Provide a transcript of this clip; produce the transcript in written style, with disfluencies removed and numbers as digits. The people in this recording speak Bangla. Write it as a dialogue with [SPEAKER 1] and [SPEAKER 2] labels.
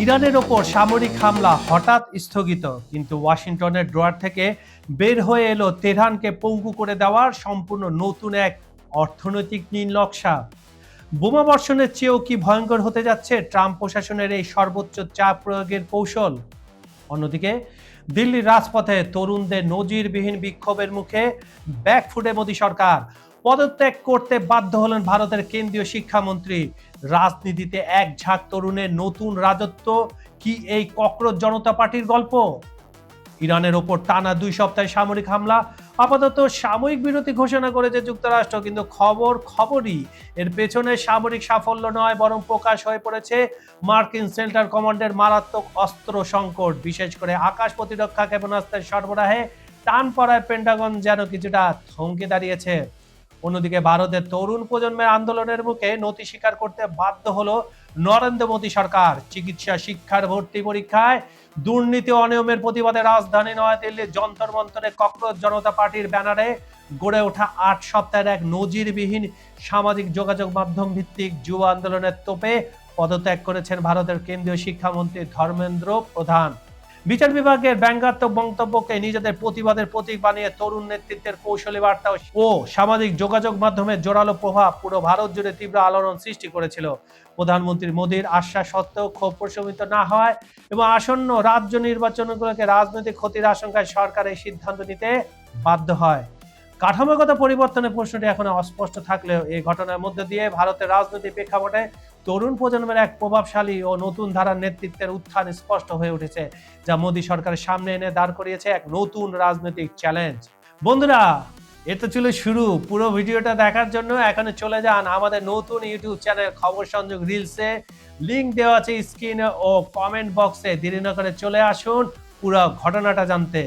[SPEAKER 1] ইরানের ওপর সামরিক হামলা হঠাৎ স্থগিত, কিন্তু ওয়াশিংটনের ড্রয়ার থেকে বের হয়ে এলো তেহরানকে পঙ্গু করে দেওয়ার সম্পূর্ণ নতুন এক অর্থনৈতিক নীল নকশা। বোমা বর্ষণের চেয়েও কি ভয়ঙ্কর হতে যাচ্ছে ট্রাম্প প্রশাসনের এই সর্বোচ্চ চাপ প্রয়োগের কৌশল? অন্যদিকে দিল্লির রাজপথে তরুণদের নজিরবিহীন বিক্ষোভের মুখে ব্যাকফুটে মোদী সরকার। পদত্যাগ করতে বাধ্য হলেন ভারতের কেন্দ্রীয় শিক্ষামন্ত্রী। রাজনীতিতে এক ঝাঁক তরুণের নতুন রাজত্ব কি এই ককরোচ জনতা পার্টির গল্প? ইরানের ওপর টানা 2 সপ্তাহে সামরিক হামলা, আপাতত সাময়িক বিরতি ঘোষণা করেছে যুক্তরাষ্ট্র, কিন্তু খবরই এর পেছনে সামরিক সাফল্য নয়, বরং প্রকাশ হয়ে পড়েছে মার্কিন সেন্ট্রাল কমান্ডের মারাত্মক অস্ত্র সংকট। বিশেষ করে আকাশ প্রতিরক্ষা ক্ষেপণাস্ত্রের সরবরাহে টান পড়ায় পেন্টাগন যেন কিছুটা থমকে দাঁড়িয়েছে। অন্যদিকে ভারতের তরুণ প্রজন্মের আন্দোলনের মুখে নতি স্বীকার করতে বাধ্য হলো নরেন্দ্র মোদী সরকার। চিকিৎসা, শিক্ষার ভর্তি পরীক্ষায় দুর্নীতি অনিয়মের প্রতিবাদে রাজধানী নয়াদিল্লির যন্তর মন্তরে ককরোচ জনতা পার্টির ব্যানারে গড়ে ওঠা 8 সপ্তাহের এক নজিরবিহীন সামাজিক যোগাযোগ মাধ্যম ভিত্তিক যুব আন্দোলনের তোপে পদত্যাগ করেছেন ভারতের কেন্দ্রীয় শিক্ষামন্ত্রী ধর্মেন্দ্র প্রধান। বিচার বিভাগের ব্যঙ্গাত্মক মন্তব্যকে নিজেদের প্রতিবাদের প্রতীক বানিয়ে তরুণ নেতৃত্বের কৌশলী বার্তা ও সামাজিক যোগাযোগ মাধ্যমের জোরালো প্রভাব পুরো ভারত জুড়ে তীব্র আলোড়ন সৃষ্টি করেছিল। প্রধানমন্ত্রী মোদীর আশ্বাস সত্ত্বেও ক্ষোভ প্রশমিত না হয় এবং আসন্ন রাজ্য নির্বাচনগুলোকে রাজনৈতিক ক্ষতির আশঙ্কায় সরকার এই সিদ্ধান্ত নিতে বাধ্য হয়। কাঠামোগত পরিবর্তনের প্রশ্নটি এখনো অস্পষ্ট থাকলেও এই ঘটনার মধ্যে দিয়ে ভারতের রাজনৈতিক প্রেক্ষাপটে তরুণ প্রজন্মের এক প্রভাবশালী ও নতুন ধারার নেতৃত্বের উত্থান স্পষ্ট হয়ে উঠেছে, যা মোদী সরকারের সামনে এনে দাঁড় করিয়েছে এক নতুন রাজনৈতিক চ্যালেঞ্জ। বন্ধুরা, এটা ছিল শুরু। পুরো ভিডিওটা দেখার জন্য এখানে চলে যান আমাদের নতুন ইউটিউব চ্যানেল খবর সংযোগ রিলসে, লিংক দেওয়া আছে স্ক্রিনে ও কমেন্ট বক্সে। দেরি না করে চলে আসুন পুরো ঘটনাটা জানতে।